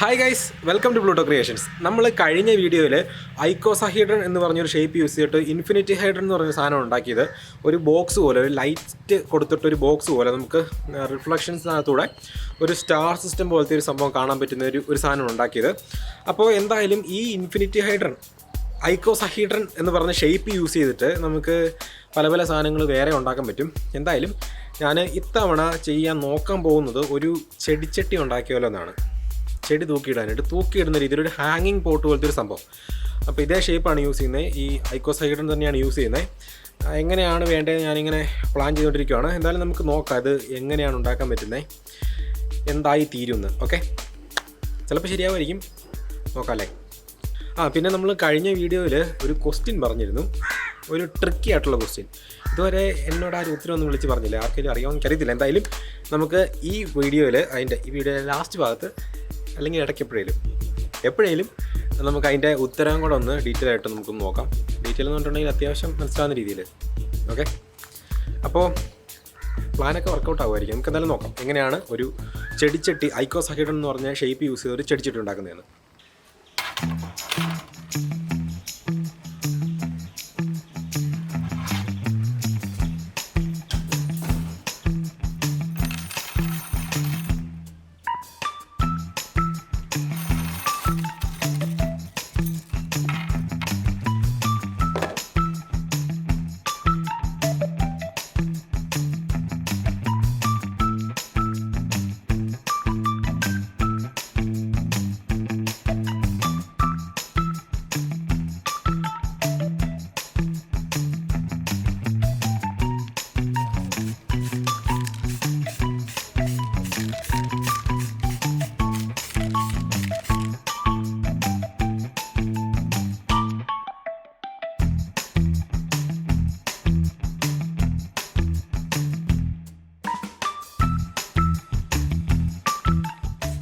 Hi guys, welcome to Pluto creations. നമ്മൾ കഴിഞ്ഞ വീഡിയോയിൽ ഐക്കോസഹീഡ്രൺ എന്ന് പറഞ്ഞൊരു ഷേപ്പ് യൂസ് ചെയ്തിട്ട് ഇൻഫിനിറ്റി ഹൈഡ്രൺ എന്ന് പറഞ്ഞ സാധനം ഉണ്ടാക്കിയത് ഒരു ബോക്സ് പോലെ, ഒരു ലൈറ്റ് കൊടുത്തിട്ടൊരു ബോക്സ് പോലെ നമുക്ക് റിഫ്ലക്ഷൻസിനകത്തൂടെ ഒരു സ്റ്റാർ സിസ്റ്റം പോലത്തെ ഒരു സംഭവം കാണാൻ പറ്റുന്ന ഒരു സാധനം ഉണ്ടാക്കിയത്. അപ്പോൾ എന്തായാലും ഈ ഇൻഫിനിറ്റി ഹൈഡ്രൺ ഐക്കോസഹീഡ്രൺ എന്ന് പറഞ്ഞ ഷേപ്പ് യൂസ് ചെയ്തിട്ട് നമുക്ക് പല പല സാധനങ്ങൾ വേറെ ഉണ്ടാക്കാൻ പറ്റും. എന്തായാലും ഞാൻ ഇത്തവണ ചെയ്യാൻ നോക്കാൻ പോകുന്നത് ഒരു ചെടിച്ചട്ടി ഉണ്ടാക്കിയല്ലോ എന്നാണ്. ചെടി തൂക്കിയിടുന്ന രീതിയിൽ ഒരു ഹാങ്ങിങ് പോട്ട് പോലത്തെ ഒരു സംഭവം. അപ്പോൾ ഇതേ ഷേപ്പാണ് യൂസ് ചെയ്യുന്നത്, ഈ ഐക്കോസഹീഡ്രൺ തന്നെയാണ് യൂസ് ചെയ്യുന്നത്. എങ്ങനെയാണ് വേണ്ടത് ഞാനിങ്ങനെ പ്ലാൻ ചെയ്തുകൊണ്ടിരിക്കുകയാണ്. എന്തായാലും നമുക്ക് നോക്കാം ഇത് എങ്ങനെയാണ് ഉണ്ടാക്കാൻ പറ്റുന്നത്, എന്തായി തീരുമെന്ന്. ഓക്കെ, ചിലപ്പോൾ ശരിയാവുമായിരിക്കും, നോക്കാം അല്ലേ. പിന്നെ നമ്മൾ കഴിഞ്ഞ വീഡിയോയിൽ ഒരു ക്വസ്റ്റ്യൻ പറഞ്ഞിരുന്നു, ഒരു ട്രിക്കി ആയിട്ടുള്ള ക്വസ്റ്റ്യൻ. ഇതുവരെ എന്നോട് ആരും ഉത്തരവൊന്നും വിളിച്ച് പറഞ്ഞില്ല, ആർക്കെങ്കിലും അറിയാമെന്ന് എനിക്കറിയത്തില്ല. എന്തായാലും നമുക്ക് ഈ വീഡിയോയിൽ വീഡിയോയിലെ ലാസ്റ്റ് ഭാഗത്ത് അല്ലെങ്കിൽ ഇടയ്ക്ക് എപ്പോഴേലും നമുക്ക് അതിൻ്റെ ഉത്തരം കൂടെ ഒന്ന് ഡീറ്റെയിൽ ആയിട്ട് നമുക്കൊന്ന് നോക്കാം. ഡീറ്റെയിൽ എന്ന് പറഞ്ഞിട്ടുണ്ടെങ്കിൽ അത്യാവശ്യം മനസ്സിലാവുന്ന രീതിയിൽ. ഓക്കെ, അപ്പോൾ പ്ലാനൊക്കെ വർക്കൗട്ട് ആകുമായിരിക്കും. നമുക്ക് എന്തായാലും നോക്കാം എങ്ങനെയാണ് ഒരു ചെടിച്ചട്ടി ഐക്കോസഹീഡ്രൺ എന്ന് പറഞ്ഞ ഷേപ്പ് യൂസ് ചെയ്ത് ഒരു ചെടിച്ചട്ടി ഉണ്ടാക്കുന്നതെന്ന്.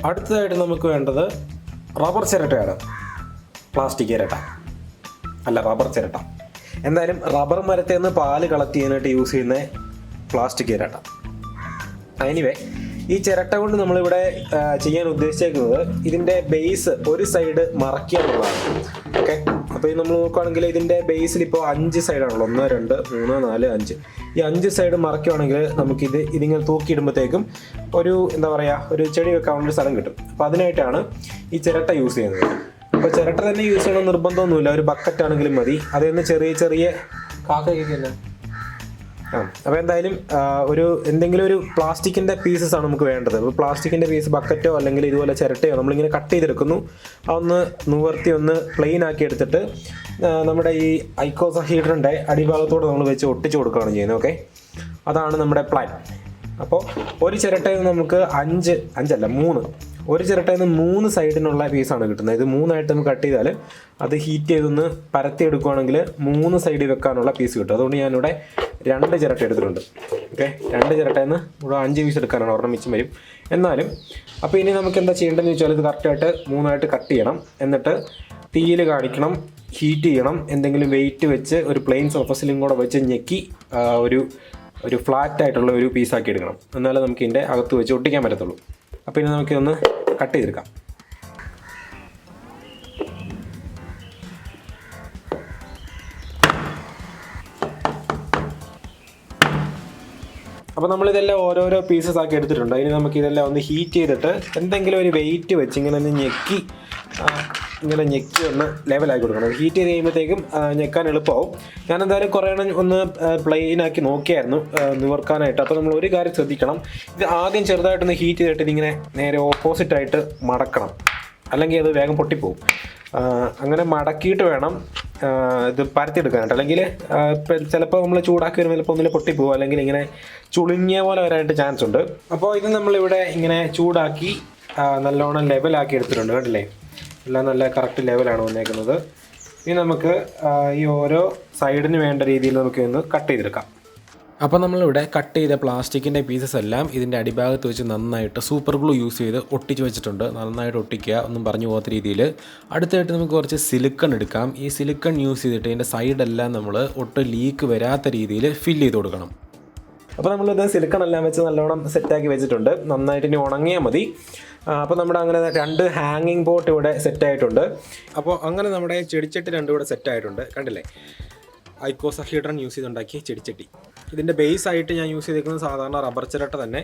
അടുത്തതായിട്ട് നമുക്ക് വേണ്ടത് റബ്ബർ ചിരട്ടയാണ്. പ്ലാസ്റ്റിക് ചിരട്ട അല്ല, റബ്ബർ ചിരട്ട. എന്തായാലും റബ്ബർ മരത്തിൽ നിന്ന് പാല് കളക്ട് ചെയ്യാനായിട്ട് യൂസ് ചെയ്യുന്ന പ്ലാസ്റ്റിക് ചിരട്ട. എനിവേ, ഈ ചിരട്ട കൊണ്ട് നമ്മളിവിടെ ചെയ്യാൻ ഉദ്ദേശിച്ചേക്കുന്നത് ഇതിൻ്റെ ബേസ് ഒരു സൈഡ് മറയ്ക്കുക എന്നുള്ളതാണ്. ഓക്കെ, അപ്പോൾ ഇത് നമ്മൾ നോക്കുകയാണെങ്കിൽ ഇതിൻ്റെ ബേസിൽ ഇപ്പോൾ 5 സൈഡാണല്ലോ, 1 2 3 4 5. ഈ 5 സൈഡ് മറയ്ക്കുകയാണെങ്കിൽ ഇതിങ്ങനെ തൂക്കിയിടുമ്പോഴത്തേക്കും ഒരു എന്താ പറയുക, ഒരു ചെടി വെക്കാനുള്ള സ്ഥലം കിട്ടും. അപ്പോൾ അതിനായിട്ടാണ് ഈ ചിരട്ട യൂസ് ചെയ്യുന്നത്. അപ്പോൾ ചിരട്ട തന്നെ യൂസ് ചെയ്യണമെന്ന് നിർബന്ധമൊന്നുമില്ല, ഒരു ബക്കറ്റ് ആണെങ്കിലും മതി. അതിൽ നിന്ന് ചെറിയ കാക്കയൊക്കെ. അപ്പോൾ എന്തായാലും എന്തെങ്കിലും ഒരു പ്ലാസ്റ്റിക്കിൻ്റെ പീസസ് ആണ് നമുക്ക് വേണ്ടത്. അപ്പോൾ പ്ലാസ്റ്റിക്കിൻ്റെ പീസ് ബക്കറ്റോ അല്ലെങ്കിൽ ഇതുപോലെ ചിരട്ടയോ നമ്മളിങ്ങനെ കട്ട് ചെയ്തെടുക്കുന്നു. അതൊന്ന് നിവർത്തി ഒന്ന് പ്ലെയിൻ ആക്കി എടുത്തിട്ട് നമ്മുടെ ഈ ഐക്കോസഹീഡ്രൻ്റെ അടിഭാഗത്തോട് നമ്മൾ വെച്ച് ഒട്ടിച്ചു കൊടുക്കുകയാണ് ചെയ്യുന്നത്. ഓക്കെ, അതാണ് നമ്മുടെ പ്ലാൻ. അപ്പോൾ ഒരു ചിരട്ടയിൽ നിന്ന് നമുക്ക് 3 ഒരു ചിരട്ടയിൽ നിന്ന് 3 സൈഡിനുള്ള പീസാണ് കിട്ടുന്നത്. ഇത് 3ആയിട്ട് നമുക്ക് കട്ട് ചെയ്താൽ അത് ഹീറ്റ് ചെയ്തൊന്ന് പരത്തിയെടുക്കുകയാണെങ്കിൽ 3 സൈഡിൽ വെക്കാനുള്ള പീസ് കിട്ടും. അതുകൊണ്ട് ഞാനിവിടെ 2 ചിരട്ട എടുത്തിട്ടുണ്ട്. ഓക്കെ, 2 ചിരട്ടയിൽ നിന്ന് ഇവിടെ 5 പീസ് എടുക്കാനാണ്, ഒരെണ്ണം മിച്ചം വരും. എന്നാലും അപ്പോൾ ഇനി നമുക്ക് എന്താ ചെയ്യേണ്ടതെന്ന് വെച്ചാൽ ഇത് കറക്റ്റായിട്ട് 3ആയിട്ട് കട്ട് ചെയ്യണം. എന്നിട്ട് തീയിൽ കാണിക്കണം, ഹീറ്റ് ചെയ്യണം. എന്തെങ്കിലും വെയിറ്റ് വെച്ച് ഒരു പ്ലെയിൻ സർഫസിലും കൂടെ വെച്ച് ഞെക്കി ഒരു ഫ്ലാറ്റ് ആയിട്ടുള്ള ഒരു പീസാക്കി എടുക്കണം. എന്നാലേ നമുക്ക് ഇതിൻ്റെ അകത്ത് വെച്ച് ഒട്ടിക്കാൻ പറ്റത്തുള്ളൂ. അപ്പോൾ ഇനി നമുക്കിതൊന്ന് കട്ട് ചെയ്തെടുക്കാം. അപ്പോൾ നമ്മളിതെല്ലാം ഓരോരോ പീസസ് ആക്കി എടുത്തിട്ടുണ്ട്. ഇനി നമുക്കിതെല്ലാം ഒന്ന് ഹീറ്റ് ചെയ്തിട്ട് എന്തെങ്കിലും ഒരു വെയിറ്റ് വെച്ച് ഇങ്ങനെ ഒന്ന് ഞെക്കി ഒന്ന് ലെവലാക്കി കൊടുക്കണം. ഹീറ്റ് ചെയ്ത് കഴിയുമ്പോഴത്തേക്കും ഞെക്കാൻ എളുപ്പമാവും. ഞാനെന്തായാലും കുറേ ഒന്ന് പ്ലെയിനാക്കി നോക്കിയായിരുന്നു നിവർക്കാനായിട്ട്. അപ്പോൾ നമ്മൾ ഒരു കാര്യം ശ്രദ്ധിക്കണം, ഇത് ആദ്യം ചെറുതായിട്ടൊന്ന് ഹീറ്റ് ചെയ്തിട്ട് ഇതിങ്ങനെ നേരെ ഓപ്പോസിറ്റായിട്ട് മടക്കണം, അല്ലെങ്കിൽ അത് വേഗം പൊട്ടിപ്പോവും. അങ്ങനെ മടക്കിയിട്ട് വേണം ഇത് പരത്തിയെടുക്കാനായിട്ട്. അല്ലെങ്കിൽ ചിലപ്പോൾ നമ്മൾ ചൂടാക്കി വരുമ്പോൾ ചിലപ്പോൾ ഒന്നിൽ പൊട്ടിപ്പോവും, അല്ലെങ്കിൽ ഇങ്ങനെ ചുളുങ്ങിയ പോലെ വരാനായിട്ട് ചാൻസ് ഉണ്ട്. അപ്പോൾ ഇത് നമ്മളിവിടെ ഇങ്ങനെ ചൂടാക്കി നല്ലോണം ലെവലാക്കി എടുത്തിട്ടുണ്ട്. കണ്ടില്ലേ, എല്ലാം നല്ല കറക്റ്റ് ലെവലാണ് വന്നേക്കുന്നത്. ഇനി നമുക്ക് ഈ ഓരോ സൈഡിന് വേണ്ട രീതിയിൽ നമുക്ക് ഒന്ന് കട്ട് ചെയ്തെടുക്കാം. അപ്പോൾ നമ്മളിവിടെ കട്ട് ചെയ്ത പ്ലാസ്റ്റിക്കിൻ്റെ പീസസ് എല്ലാം ഇതിൻ്റെ അടിഭാഗത്ത് വെച്ച് നന്നായിട്ട് സൂപ്പർ ഗ്ലൂ യൂസ് ചെയ്ത് ഒട്ടിച്ച് വെച്ചിട്ടുണ്ട്. നന്നായിട്ട് ഒട്ടിക്കുക, ഒന്നും പറഞ്ഞു പോകാത്ത രീതിയിൽ. അടുത്തായിട്ട് നമുക്ക് കുറച്ച് സിലിക്കൺ എടുക്കാം. ഈ സിലിക്കൺ യൂസ് ചെയ്തിട്ട് ഇതിൻ്റെ സൈഡെല്ലാം നമ്മൾ ഒട്ടും ലീക്ക് വരാത്ത രീതിയിൽ ഫില്ല് ചെയ്ത് കൊടുക്കണം. അപ്പോൾ നമ്മളിത് സിലിക്കൺ എല്ലാം വെച്ച് നല്ലോണം സെറ്റാക്കി വെച്ചിട്ടുണ്ട്. നന്നായിട്ട് ഇനി ഉണങ്ങിയാൽ മതി. അപ്പോൾ നമ്മുടെ അങ്ങനെ 2 ഹാങ്ങിങ് ബോട്ട് ഇവിടെ സെറ്റായിട്ടുണ്ട്. അപ്പോൾ അങ്ങനെ നമ്മുടെ ചെടിച്ചട്ടി 2 ഇവിടെ സെറ്റായിട്ടുണ്ട്. കണ്ടില്ലേ, ഐക്കോസഹീഡ്രൻ യൂസ് ചെയ്തുണ്ടാക്കിയ ചെടിച്ചട്ടി. ഇതിൻ്റെ ബേസ് ആയിട്ട് ഞാൻ യൂസ് ചെയ്തിരിക്കുന്നത് സാധാരണ റബ്ബർ ചിരട്ട തന്നെ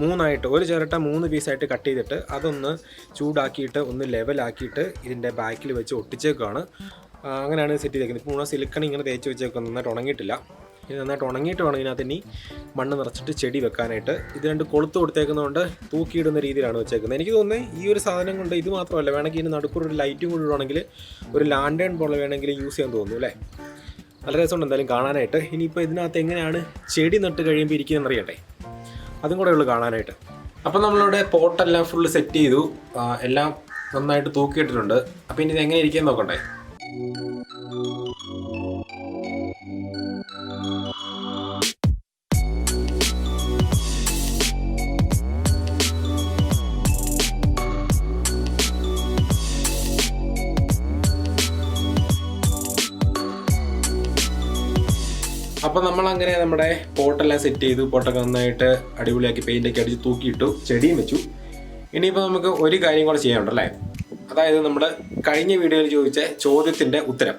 3 ഒരു ചിരട്ട 3 പീസായിട്ട് കട്ട് ചെയ്തിട്ട് അതൊന്ന് ചൂടാക്കിയിട്ട് ഒന്ന് ലെവലാക്കിയിട്ട് ഇതിൻ്റെ ബാക്കിൽ വെച്ച് ഒട്ടിച്ചേക്കാണ്. അങ്ങനെയാണ് സെറ്റ് ചെയ്തേക്കുന്നത്. ഇപ്പോൾ സിലിക്കൺ ഇങ്ങനെ തേച്ച് വെച്ചേക്കുന്നത് നന്നായിട്ട് ഉണങ്ങിയിട്ടില്ല. ഇത് നന്നായിട്ട് ഉണങ്ങിയിട്ട് വേണം ഇതിനകത്ത് ഇനി മണ്ണ് നിറച്ചിട്ട് ചെടി വെക്കാനായിട്ട്. ഇത് 2 കൊളുത്ത് കൊടുത്തേക്കുന്നതുകൊണ്ട് തൂക്കിയിടുന്ന രീതിയിലാണ് വെച്ചേക്കുന്നത്. എനിക്ക് തോന്നുന്നത് ഈ ഒരു സാധനം കൊണ്ട് ഇത് മാത്രമല്ല, വേണമെങ്കിൽ ഇതിന് നടുക്കൂടെ ഒരു ലൈറ്റും കൂടി ഇടുവാണെങ്കിൽ ഒരു ലാൻഡേൺ പോലെ വേണമെങ്കിൽ യൂസ് ചെയ്യാൻ തോന്നുന്നു അല്ലേ. നല്ല രസമുണ്ട് എന്തായാലും കാണാനായിട്ട്. ഇനിയിപ്പോൾ ഇതിനകത്ത് എങ്ങനെയാണ് ചെടി നട്ട് കഴിയുമ്പോൾ ഇരിക്കുന്നതെന്ന് അറിയട്ടെ, അതും കൂടെ ഉള്ളു കാണാനായിട്ട്. അപ്പോൾ നമ്മളിവിടെ പോട്ടെല്ലാം ഫുള്ള് സെറ്റ് ചെയ്തു, എല്ലാം നന്നായിട്ട് തൂക്കിയിട്ടിട്ടുണ്ട്. അപ്പോൾ ഇനി ഇത് എങ്ങനെ ഇരിക്കാൻ നോക്കണ്ടേ. അപ്പോൾ നമ്മളങ്ങനെ നമ്മുടെ പോട്ടെല്ലാം സെറ്റ് ചെയ്തു. പോട്ടൊക്കെ നന്നായിട്ട് അടിപൊളിയാക്കി പെയിൻ്റൊക്കെ അടിച്ച് തൂക്കിയിട്ടു, ചെടിയും വെച്ചു. ഇനിയിപ്പോൾ നമുക്ക് ഒരു കാര്യം കൂടെ ചെയ്യാനുണ്ടല്ലേ, അതായത് നമ്മൾ കഴിഞ്ഞ വീഡിയോയിൽ ചോദിച്ച ചോദ്യത്തിൻ്റെ ഉത്തരം.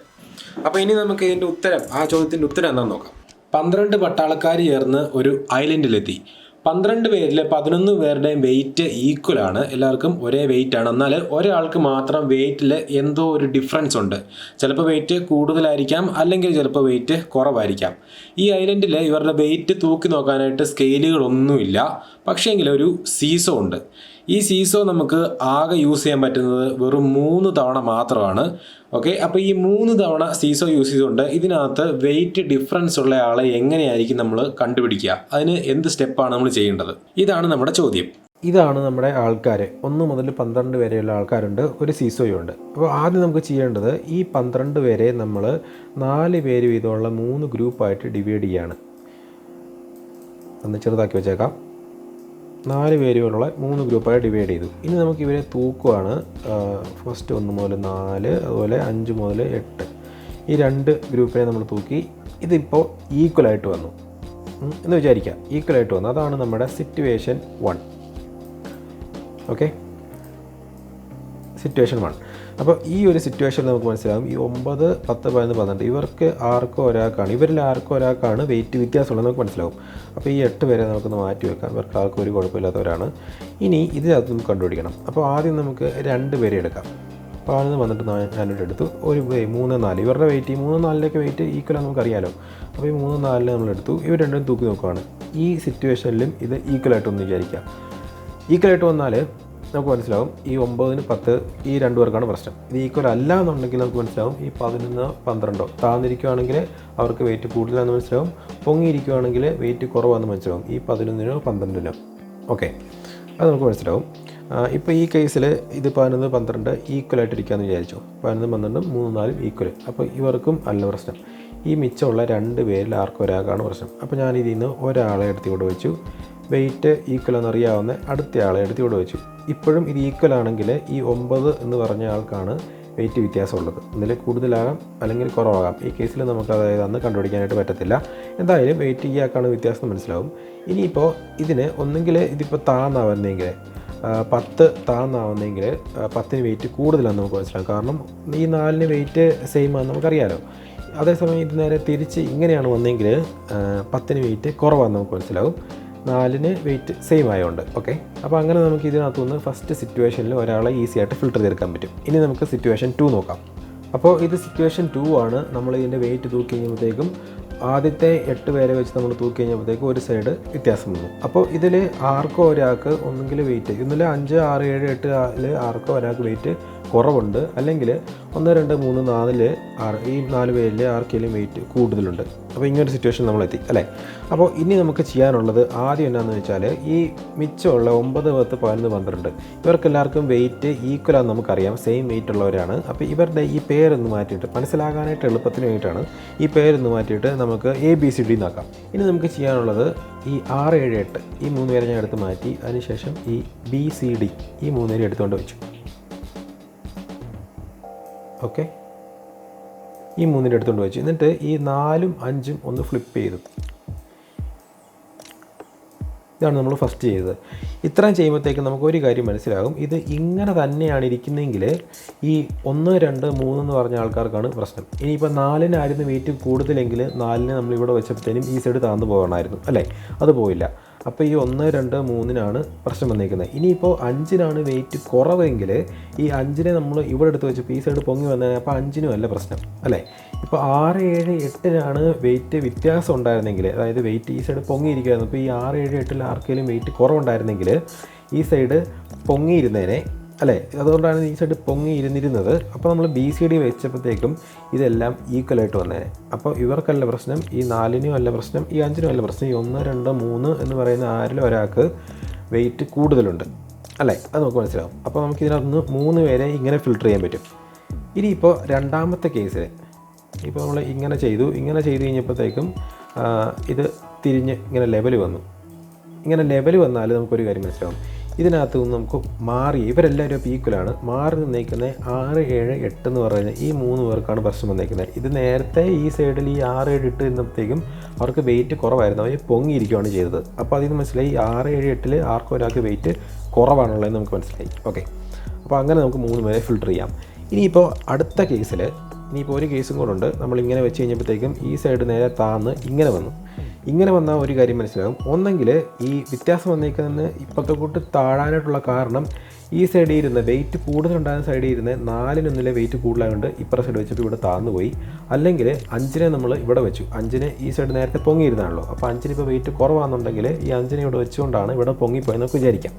അപ്പോൾ ഇനി നമുക്ക് ഇതിൻ്റെ ഉത്തരം, ആ ചോദ്യത്തിൻ്റെ ഉത്തരം എന്താണെന്ന് നോക്കാം. 12 പട്ടാളക്കാർ ചേർന്ന് ഒരു ഐലൻഡിലെത്തി. 12 പേരിൽ 11 പേരുടെയും വെയിറ്റ് ഈക്വലാണ്, എല്ലാവർക്കും ഒരേ വെയിറ്റ് ആണ്. എന്നാൽ ഒരാൾക്ക് മാത്രം വെയിറ്റിൽ എന്തോ ഒരു ഡിഫറൻസ് ഉണ്ട്. ചിലപ്പോൾ വെയിറ്റ് കൂടുതലായിരിക്കാം, അല്ലെങ്കിൽ ചിലപ്പോൾ വെയിറ്റ് കുറവായിരിക്കാം. ഈ ഐലൻഡിൽ ഇവരുടെ വെയിറ്റ് തൂക്കി നോക്കാനായിട്ട് സ്കെയിലുകളൊന്നുമില്ല, പക്ഷേങ്കിൽ ഒരു സീസോ ഉണ്ട്. ഈ സീസോ നമുക്ക് ആകെ യൂസ് ചെയ്യാൻ പറ്റുന്നത് വെറും 3 തവണ മാത്രമാണ്. ഓക്കെ, അപ്പോൾ ഈ 3 തവണ സീസോ യൂസ് ചെയ്തുകൊണ്ട് ഇതിനകത്ത് വെയിറ്റ് ഡിഫറൻസ് ഉള്ള ആളെ എങ്ങനെയായിരിക്കും നമ്മൾ കണ്ടുപിടിക്കുക, അതിന് എന്ത് സ്റ്റെപ്പാണ് നമ്മൾ ചെയ്യേണ്ടത്, ഇതാണ് നമ്മുടെ ചോദ്യം. ഇതാണ് നമ്മുടെ ആൾക്കാർ. 1 മുതൽ 12 വരെയുള്ള ആൾക്കാരുണ്ട്, ഒരു സീസോയും ഉണ്ട്. അപ്പോൾ ആദ്യം നമുക്ക് ചെയ്യേണ്ടത് ഈ 12 പേരെ നമ്മൾ 4 പേര് വീതമുള്ള 3 ഗ്രൂപ്പായിട്ട് ഡിവൈഡ് ചെയ്യാണ്. ഒന്ന് ചെറുതാക്കി വെച്ചേക്കാം. 4 പേരുകളുള്ള 3 ഗ്രൂപ്പായി ഡിവൈഡ് ചെയ്തു. ഇനി നമുക്ക് ഇവരെ തൂക്കുവാണ്. ഫസ്റ്റ് 1 മുതൽ 4, അതുപോലെ 5 മുതൽ 8, ഈ 2 ഗ്രൂപ്പിനെ നമ്മൾ തൂക്കി. ഇതിപ്പോൾ ഈക്വലായിട്ട് വന്നു എന്ന് വിചാരിക്കുക. ഈക്വലായിട്ട് വന്നു, അതാണ് നമ്മുടെ സിറ്റുവേഷൻ 1. Okay, situation 1. അപ്പോൾ ഈ ഒരു സിറ്റുവേഷൻ നമുക്ക് മനസ്സിലാകും. ഈ 9, 10, 11, 12 ഇവർക്ക് ആർക്കോ ഒരാൾക്കാണ്, ഇവരിൽ ആർക്കോ ഒരാൾക്കാണ് വെയിറ്റ് വ്യത്യാസമുള്ളത് നമുക്ക് മനസ്സിലാവും. അപ്പോൾ ഈ 8 പേരെ നമുക്കൊന്ന് മാറ്റി വെക്കാം. ഇവർക്ക് ആർക്കും ഒരു കുഴപ്പമില്ലാത്തവരാണ്. ഇനി ഇതിനകത്ത് നമുക്ക് കണ്ടുപിടിക്കണം. അപ്പോൾ ആദ്യം നമുക്ക് 2 പേരെ എടുക്കാം. അപ്പോൾ ആദ്യം വന്നിട്ട് ഞാനിവിടെ എടുത്തു. ഒരു 3, 4 ഇവരുടെ വെയിറ്റ്, ഈ 3, 4 വെയിറ്റ് ഈക്വലാണെന്ന് നമുക്കറിയാലോ. അപ്പോൾ ഈ 3, 4 നമ്മളെടുത്തു. ഇവർ രണ്ടും തൂക്കി നോക്കുകയാണ്. ഈ സിറ്റുവേഷനിലും ഇത് ഈക്വലായിട്ടൊന്ന് വിചാരിക്കാം. ഈക്വലായിട്ട് വന്നാൽ നമുക്ക് മനസ്സിലാവും ഈ 9, 10 ഈ 2 പേർക്കാണ് പ്രശ്നം. ഇത് ഈക്വൽ അല്ല എന്നുണ്ടെങ്കിൽ നമുക്ക് മനസ്സിലാവും ഈ 11, 12 താന്നിരിക്കുകയാണെങ്കിൽ അവർക്ക് വെയിറ്റ് കൂടുതലാണെന്ന് മനസ്സിലാവും. പൊങ്ങിയിരിക്കുകയാണെങ്കിൽ വെയിറ്റ് കുറവാണെന്ന് മനസ്സിലാവും, ഈ 11, 12. ഓക്കെ, അത് നമുക്ക് മനസ്സിലാവും. ഇപ്പോൾ ഈ കേസിൽ ഇത് 11, 12 ഈക്വലായിട്ടിരിക്കുകയെന്ന് വിചാരിച്ചു. 11, 12 3, 4 ഈക്വൽ. അപ്പോൾ ഇവർക്കും അല്ല പ്രശ്നം. ഈ മിച്ചമുള്ള 2 പേരിൽ ആർക്കും ഒരാൾക്കാണ് പ്രശ്നം. അപ്പോൾ ഞാൻ ഇതിൽ നിന്ന് ഒരാളെ എടുത്ത് ഇവിടെ വെച്ചു. വെയിറ്റ് ഈക്വൽ എന്നറിയാവുന്ന അടുത്ത ആളെ എടുത്ത് ഇവിടെ വെച്ചു. ഇപ്പോഴും ഇത് ഈക്വൽ ആണെങ്കിൽ ഈ 9 എന്ന് പറഞ്ഞ ആൾക്കാണ് വെയിറ്റ് വ്യത്യാസമുള്ളത്. ഒന്നിൽ കൂടുതലാകാം അല്ലെങ്കിൽ കുറവാകാം. ഈ കേസിൽ നമുക്ക് അതായത് അന്ന് കണ്ടുപിടിക്കാനായിട്ട് പറ്റത്തില്ല. എന്തായാലും വെയിറ്റ് ഈ ആൾക്കാണ് വ്യത്യാസം മനസ്സിലാവും. ഇനിയിപ്പോൾ ഇതിന് ഒന്നെങ്കിൽ ഇതിപ്പോൾ താന്നാവുന്നെങ്കിൽ 10 താന്നാവുന്നെങ്കിൽ 10ന് വെയിറ്റ് കൂടുതലാണെന്ന് നമുക്ക് മനസ്സിലാവും. കാരണം ഈ 4ന് വെയിറ്റ് സെയിം ആണെന്ന് നമുക്കറിയാമല്ലോ. അതേസമയം ഇത് നേരെ തിരിച്ച് ഇങ്ങനെയാണ് വന്നെങ്കിൽ 10ന് വെയിറ്റ് കുറവാണെന്ന് നമുക്ക് മനസ്സിലാവും, 4ന് വെയിറ്റ് സെയിം ആയതുകൊണ്ട്. ഓക്കെ, അപ്പോൾ അങ്ങനെ നമുക്ക് ഇതിനകത്തുനിന്ന് ഫസ്റ്റ് സിറ്റുവേഷനിൽ ഒരാളെ ഈസി ആയിട്ട് ഫിൽട്ടർ ചെയ്തെടുക്കാൻ പറ്റും. ഇനി നമുക്ക് സിറ്റുവേഷൻ 2 നോക്കാം. അപ്പോൾ ഇത് സിറ്റുവേഷൻ 2 ആണ്. നമ്മൾ ഇതിൻ്റെ വെയിറ്റ് തൂക്കി കഴിഞ്ഞപ്പോഴത്തേക്കും ആദ്യത്തെ 8 പേരെ വെച്ച് നമ്മൾ തൂക്കി കഴിഞ്ഞപ്പോഴത്തേക്കും ഒരു സൈഡ് വ്യത്യാസം വന്നു. അപ്പോൾ ഇതിൽ ആർക്കോ ഒരാൾക്ക് ഒന്നെങ്കിൽ വെയിറ്റ് ഇന്നലെ 5, 6, 7, 8 ആർക്കോ ഒരാൾക്ക് വെയിറ്റ് കുറവുണ്ട്, അല്ലെങ്കിൽ 1, 2, 3, 4 ഈ 4 പേരിൽ ആർക്കെങ്കിലും വെയിറ്റ് കൂടുതലുണ്ട്. അപ്പോൾ ഇങ്ങനൊരു സിറ്റുവേഷൻ നമ്മളെത്തി അല്ലേ. അപ്പോൾ ഇനി നമുക്ക് ചെയ്യാനുള്ളത് ആദ്യം എന്നാന്ന് വെച്ചാൽ ഈ മിച്ചമുള്ള 9, 10, 11, 12 ഇവർക്കെല്ലാവർക്കും വെയിറ്റ് ഈക്വലാന്ന് നമുക്കറിയാം, സെയിം വെയിറ്റ് ഉള്ളവരാണ്. അപ്പോൾ ഇവരുടെ ഈ പേരൊന്ന് മാറ്റിയിട്ട് മനസ്സിലാകാനായിട്ട് എളുപ്പത്തിന് വേണ്ടിയിട്ടാണ് ഈ പേരൊന്ന് മാറ്റിയിട്ട് നമുക്ക് ABCD എന്നാക്കാം. ഇനി നമുക്ക് ചെയ്യാനുള്ളത് ഈ 6, 7, 8 ഈ 3 പേരെ ഞാൻ എടുത്ത് മാറ്റി, അതിനുശേഷം ഈ BCD ഈ 3 പേരെ എടുത്തുകൊണ്ട് വെച്ചു. ഓക്കെ, ഈ 3 എടുത്തുകൊണ്ട് വെച്ചു. എന്നിട്ട് ഈ 4ഉം 5ഉം ഒന്ന് ഫ്ലിപ്പ് ചെയ്തു. ഇതാണ് നമ്മൾ ഫസ്റ്റ് ചെയ്തത്. ഇത്രയും ചെയ്യുമ്പോഴത്തേക്കും നമുക്കൊരു കാര്യം മനസ്സിലാകും, ഇത് ഇങ്ങനെ തന്നെയാണ് ഇരിക്കുന്നതെങ്കിൽ ഈ 1, 2, 3 എന്ന് പറഞ്ഞ ആൾക്കാർക്കാണ് പ്രശ്നം. ഇനിയിപ്പോൾ 4-നായിരുന്നു വെയിറ്റ് കൂടുതലെങ്കിൽ 4-നെ നമ്മളിവിടെ വെച്ചപ്പോഴത്തേനും ഈ സൈഡ് താഴ്ന്നു പോകണമായിരുന്നു അല്ലേ, അത് പോയില്ല. അപ്പോൾ ഈ 1, 2, 3-നാണ് പ്രശ്നം വന്നിരിക്കുന്നത്. ഇനിയിപ്പോൾ 5-നാണ് വെയിറ്റ് കുറവെങ്കിൽ ഈ 5-നെ നമ്മൾ ഇവിടെ എടുത്ത് വെച്ചപ്പോൾ ഈ സൈഡ് പൊങ്ങി വന്നാൽ അപ്പോൾ 5-നും അല്ല പ്രശ്നം അല്ലേ. ഇപ്പോൾ 6, 7, 8-നാണ് വെയിറ്റ് വ്യത്യാസം ഉണ്ടായിരുന്നെങ്കിൽ, അതായത് വെയിറ്റ് ഈ സൈഡ് പൊങ്ങിയിരിക്കുമായിരുന്നു. ഇപ്പോൾ ഈ 6, 7, 8-ൽ ആർക്കെങ്കിലും വെയിറ്റ് കുറവുണ്ടായിരുന്നെങ്കിൽ ഈ സൈഡ് പൊങ്ങിയിരുന്നേനെ അല്ലേ, അതുകൊണ്ടാണ് ഈ സൈഡ് പൊങ്ങിയിരുന്നിരുന്നത്. അപ്പോൾ നമ്മൾ BCD വെച്ചപ്പോഴത്തേക്കും ഇതെല്ലാം ഈക്വലായിട്ട് വന്നേനെ. അപ്പോൾ ഇവർക്കല്ല പ്രശ്നം, ഈ 4-നും അല്ല പ്രശ്നം, ഈ 5-നും അല്ല പ്രശ്നം, ഈ 1, 2, 3 എന്ന് പറയുന്ന ആരിലും ഒരാൾക്ക് വെയിറ്റ് കൂടുതലുണ്ട് അല്ലേ, അത് നമുക്ക് മനസ്സിലാവും. അപ്പോൾ നമുക്ക് ഇതിനകത്ത് 3 പേരെ ഇങ്ങനെ ഫിൽട്ടർ ചെയ്യാൻ പറ്റും. ഇനിയിപ്പോൾ രണ്ടാമത്തെ കേസിൽ ഇപ്പോൾ നമ്മൾ ഇങ്ങനെ ചെയ്തു കഴിഞ്ഞപ്പോഴത്തേക്കും ഇത് തിരിഞ്ഞ് ഇങ്ങനെ ലെവൽ വന്നു. ഇങ്ങനെ ലെവൽ വന്നാൽ നമുക്കൊരു കാര്യം മനസ്സിലാവും, ഇതിനകത്ത് നിന്ന് നമുക്ക് മാറി ഇവരെല്ലാവരും ഇപ്പോൾ ഈക്വലാണ്. മാറി നിന്നേക്കുന്നത് 6, 7, 8 എന്ന് പറയുന്നത് ഈ 3 പേർക്കാണ് പ്രശ്നം വന്നേക്കുന്നത്. ഇത് നേരത്തെ ഈ സൈഡിൽ ഈ 6, 7 ഇട്ട് നിന്നപ്പോഴത്തേക്കും അവർക്ക് വെയിറ്റ് കുറവായിരുന്നു, അവർ പൊങ്ങിയിരിക്കുകയാണ് ചെയ്തത്. അപ്പോൾ അതിന് മനസ്സിലായി 6, 7, 8-ൽ ആർക്കും ഒരാൾക്ക് വെയിറ്റ് കുറവാണുള്ളതെന്ന് നമുക്ക് മനസ്സിലായി. ഓക്കെ, അപ്പോൾ അങ്ങനെ നമുക്ക് 3 പേരെ ഫിൽട്ടർ ചെയ്യാം. ഇനിയിപ്പോൾ അടുത്ത കേസിൽ ഇനിയിപ്പോൾ ഒരു കേസും കൂടെ ഉണ്ട്. നമ്മളിങ്ങനെ വെച്ച് കഴിഞ്ഞപ്പോഴത്തേക്കും ഈ സൈഡ് നേരെ താന്ന് ഇങ്ങനെ വന്നാൽ ഒരു കാര്യം മനസ്സിലാകും, ഒന്നെങ്കിൽ ഈ വ്യത്യാസം വന്നേക്കുന്നതിന് ഇപ്പോഴത്തെ കൂട്ട് താഴാനായിട്ടുള്ള കാരണം ഈ സൈഡിൽ ഇരുന്ന് വെയിറ്റ് കൂടുതലുണ്ടാകുന്ന സൈഡിൽ ഇരുന്ന് 4-നൊന്നിലെ വെയിറ്റ് കൂടുതലായതുകൊണ്ട് ഇപ്പുറത്തെ സൈഡ് വെച്ചപ്പോൾ ഇവിടെ താന്നു പോയി. അല്ലെങ്കിൽ 5-നെ നമ്മൾ ഇവിടെ വെച്ചു, 5-നെ ഈ സൈഡ് നേരത്തെ പൊങ്ങിയിരുന്നാണല്ലോ. അപ്പോൾ 5-ന് ഇപ്പോൾ വെയിറ്റ് കുറവാണെന്നുണ്ടെങ്കിൽ ഈ 5-നെ ഇവിടെ വെച്ചുകൊണ്ടാണ് ഇവിടെ പൊങ്ങിപ്പോയെന്ന് നമുക്ക് വിചാരിക്കാം.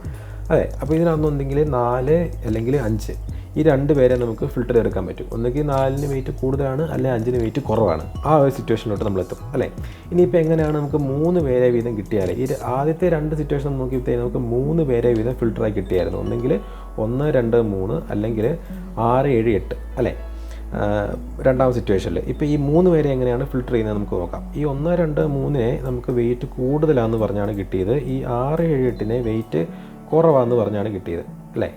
അതെ, അപ്പോൾ ഇതിനകത്തുണ്ടെങ്കിൽ 4 അല്ലെങ്കിൽ 5 ഈ 2 പേരെ നമുക്ക് ഫിൽട്ടർ എടുക്കാൻ പറ്റും. ഒന്നുകിൽ 4-ന് വെയിറ്റ് കൂടുതലാണ്, അല്ലെങ്കിൽ 5-ന് വെയിറ്റ് കുറവാണ്. ആ ഒരു സിറ്റുവേഷനിലോട്ട് നമ്മളെത്തും അല്ലേ. ഇനിയിപ്പോൾ എങ്ങനെയാണ് നമുക്ക് 3 പേരെ വീതം കിട്ടിയാൽ, ഈ ആദ്യത്തെ 2 സിറ്റുവേഷൻ നോക്കിയപ്പോഴത്തേക്ക് നമുക്ക് 3 പേരെ വീതം ഫിൽട്ടറായി കിട്ടിയായിരുന്നു. ഒന്നെങ്കിൽ 1, 2, 3 അല്ലെങ്കിൽ 6, 7, 8 അല്ലേ. രണ്ടാമത്തെ സിറ്റുവേഷനിൽ ഇപ്പോൾ ഈ 3 പേരെ എങ്ങനെയാണ് ഫിൽട്ടർ ചെയ്യുന്നത് നമുക്ക് നോക്കാം. ഈ 1, 2, 3-നെ നമുക്ക് വെയിറ്റ് കൂടുതലാണെന്ന് പറഞ്ഞാണ് കിട്ടിയത്. ഈ 6, 7, 8-നെ വെയിറ്റ് കുറവാണെന്ന് പറഞ്ഞാണ് കിട്ടിയത് അല്ലേ,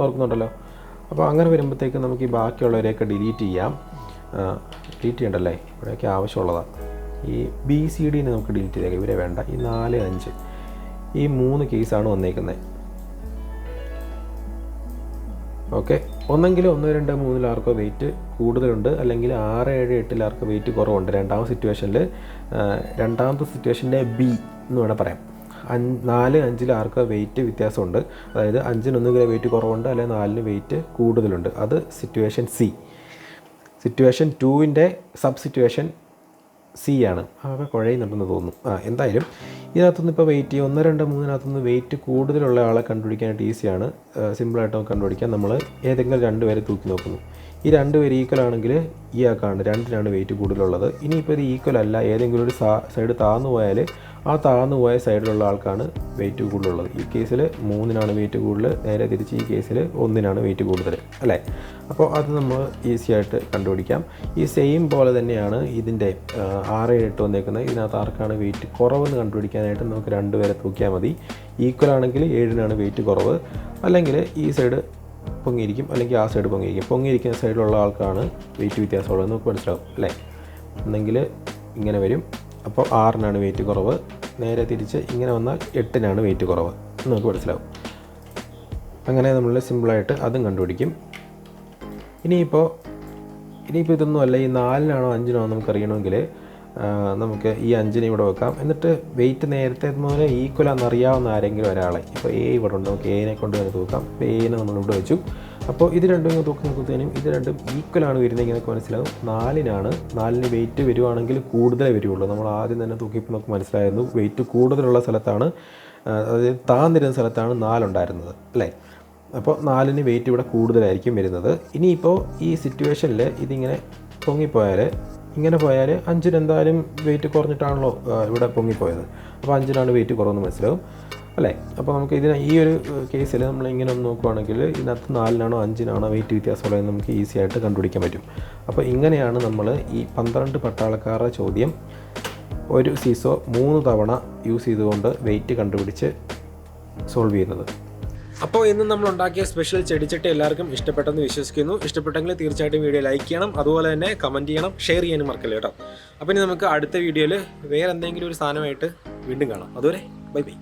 ഓർക്കുന്നുണ്ടല്ലോ. അപ്പോൾ അങ്ങനെ വരുമ്പോഴത്തേക്ക് നമുക്ക് ഈ ബാക്കിയുള്ളവരെയൊക്കെ ഡിലീറ്റ് ചെയ്യണ്ടല്ലേ, ഇവിടെയൊക്കെ ആവശ്യമുള്ളതാണ്. ഈ BCDനെ നമുക്ക് ഡിലീറ്റ് ചെയ്തേക്കാം, ഇവരെ വേണ്ട. ഈ 4, 5 ഈ 3 കേസാണ് വന്നേക്കുന്നത്. ഓക്കെ, ഒന്നെങ്കിൽ 1, 2, 3-ൽ ആർക്കോ വെയിറ്റ് കൂടുതലുണ്ട്, അല്ലെങ്കിൽ 6, 7, 8-ൽ ആർക്കോ വെയിറ്റ് കുറവുണ്ട്. രണ്ടാമത്തെ സിറ്റുവേഷൻ്റെ B എന്ന് വേണം പറയാം. 4, 5-ൽ ആർക്ക് വെയിറ്റ് വ്യത്യാസമുണ്ട്, അതായത് 5-ന് ഒന്നുകിൽ വെയിറ്റ് കുറവുണ്ട്, അല്ലെങ്കിൽ 4-ന് വെയിറ്റ് കൂടുതലുണ്ട്. അത് സിറ്റുവേഷൻ C. സിറ്റുവേഷൻ 2-ൻ്റെ സബ് സിറ്റുവേഷൻ C ആണ്. ആകെ കുഴയുന്നുണ്ടെന്ന് തോന്നുന്നു. എന്തായാലും ഇതിനകത്തുനിന്ന് ഇപ്പോൾ വെയിറ്റ് 1, 2, 3-നകത്തുനിന്ന് വെയിറ്റ് കൂടുതലുള്ള ആളെ കണ്ടുപിടിക്കാനായിട്ട് ഈസിയാണ്, സിമ്പിളായിട്ട് നമുക്ക് കണ്ടുപിടിക്കാം. നമ്മൾ ഏതെങ്കിലും 2 പേരെ തൂക്കി നോക്കുന്നു. ഈ 2 പേര് ഈക്വൽ ആണെങ്കിൽ ഈ ആൾക്കാണ് 2-നാണ് വെയിറ്റ് കൂടുതലുള്ളത്. ഇനിയിപ്പോൾ ഇത് ഈക്വൽ അല്ല, ഏതെങ്കിലും ഒരു സൈഡ് താഴ്ന്നു പോയാൽ ആ താഴ്ന്നു പോയ സൈഡിലുള്ള ആൾക്കാണ് വെയിറ്റ് കൂടുതലുള്ളത്. ഈ കേസിൽ 3-നാണ് വെയിറ്റ് കൂടുതൽ, നേരെ തിരിച്ച് ഈ കേസിൽ 1-നാണ് വെയിറ്റ് കൂടുതൽ അല്ലേ. അപ്പോൾ അത് നമ്മൾ ഈസി ആയിട്ട് കണ്ടുപിടിക്കാം. ഈ സെയിം പോലെ തന്നെയാണ് ഇതിൻ്റെ 6, 7, 8 വന്നേക്കുന്നത്. ഇതിനകത്ത് ആർക്കാണ് വെയിറ്റ് കുറവെന്ന് കണ്ടുപിടിക്കാനായിട്ട് നമുക്ക് 2 പേരെ തൂക്കിയാൽ മതി. ഈക്വൽ ആണെങ്കിൽ 7-നാണ് വെയിറ്റ് കുറവ്, അല്ലെങ്കിൽ ഈ സൈഡ് പൊങ്ങിയിരിക്കും, അല്ലെങ്കിൽ ആ സൈഡ് പൊങ്ങിയിരിക്കും. പൊങ്ങിയിരിക്കുന്ന സൈഡിലുള്ള ആൾക്കാണ് വെയിറ്റ് വ്യത്യാസമുള്ളതെന്ന് നമുക്ക് മനസ്സിലാവും അല്ലേ. എന്നെങ്കിൽ ഇങ്ങനെ വരും, അപ്പോൾ 6-നാണ് വെയിറ്റ് കുറവ്, നേരെ തിരിച്ച് ഇങ്ങനെ വന്നാൽ 8-നാണ് വെയിറ്റ് കുറവ് എന്ന് നമുക്ക് മനസ്സിലാവും. അങ്ങനെ നമ്മൾ സിമ്പിളായിട്ട് അതും കണ്ടുപിടിക്കും. ഇനിയിപ്പോൾ ഇതൊന്നും അല്ല, ഈ 4-നാണോ 5-നാണോ നമുക്കറിയണമെങ്കിൽ നമുക്ക് ഈ 5-നെ ഇവിടെ വെക്കാം. എന്നിട്ട് വെയിറ്റ് നേരത്തെ പോലെ ഈക്വലാണെന്ന് അറിയാവുന്ന ആരെങ്കിലും ഒരാളെ, ഇപ്പോൾ A ഇവിടെ ഉണ്ട്, നമുക്ക് A-നെ കൊണ്ട് തന്നെ തൂക്കാം. അപ്പോൾ A-നെ നമ്മളിവിടെ വെച്ചു. അപ്പോൾ ഇത് രണ്ടും ഇങ്ങനെ തൂക്കി നോക്കുമ്പോഴത്തേനും ഇത് രണ്ടും ഈക്വലാണ് വരുന്നതെങ്കിൽ നമുക്ക് മനസ്സിലാവും 4-ന് വെയിറ്റ് വരുവാണെങ്കിൽ കൂടുതലേ വരുള്ളൂ. നമ്മൾ ആദ്യം തന്നെ തൂക്കിയപ്പോൾ നമുക്ക് മനസ്സിലായിരുന്നു വെയിറ്റ് കൂടുതലുള്ള സ്ഥലത്താണ്, അതായത് താന്നിരുന്ന സ്ഥലത്താണ് 4 ഉണ്ടായിരുന്നത് അല്ലേ. അപ്പോൾ 4-ന് വെയിറ്റ് ഇവിടെ കൂടുതലായിരിക്കും വരുന്നത്. ഇനിയിപ്പോൾ ഈ സിറ്റുവേഷനിൽ ഇതിങ്ങനെ പൊങ്ങിപ്പോയാൽ, ഇങ്ങനെ പോയാൽ 5-ന് എന്തായാലും വെയിറ്റ് കുറഞ്ഞിട്ടാണല്ലോ ഇവിടെ പൊങ്ങിപ്പോയത്. അപ്പോൾ 5-നാണ് വെയിറ്റ് കുറവെന്ന് മനസ്സിലാവും അല്ലേ. അപ്പോൾ നമുക്ക് ഈ ഒരു കേസിൽ നമ്മൾ ഇങ്ങനെ ഒന്ന് നോക്കുവാണെങ്കിൽ ഇതിനകത്ത് 4-നാണോ 5-നാണോ വെയിറ്റ് വ്യത്യാസമുള്ളതെന്ന് നമുക്ക് ഈസി ആയിട്ട് കണ്ടുപിടിക്കാൻ പറ്റും. അപ്പോൾ ഇങ്ങനെയാണ് നമ്മൾ ഈ 12 പട്ടാളക്കാരുടെ ചോദ്യം ഒരു സീസോ 3 തവണ യൂസ് ചെയ്തുകൊണ്ട് വെയിറ്റ് കണ്ടുപിടിച്ച് സോൾവ് ചെയ്യുന്നത്. അപ്പോൾ ഇന്ന് നമ്മൾ ഉണ്ടാക്കിയ സ്പെഷ്യൽ ചെടിച്ചട്ടി എല്ലാവർക്കും ഇഷ്ടപ്പെട്ടെന്ന് വിശ്വസിക്കുന്നു. ഇഷ്ടപ്പെട്ടെങ്കിൽ തീർച്ചയായിട്ടും വീഡിയോ ലൈക്ക് ചെയ്യണം, അതുപോലെ തന്നെ കമൻറ്റ് ചെയ്യണം, ഷെയർ ചെയ്യാനും മറക്കല്ലേ കേട്ടോ. അപ്പോൾ ഇനി നമുക്ക് അടുത്ത വീഡിയോയിൽ വേറെ എന്തെങ്കിലും ഒരു സാധനമായിട്ട് വീണ്ടും കാണാം. അതുവരെ ബൈ ബൈ.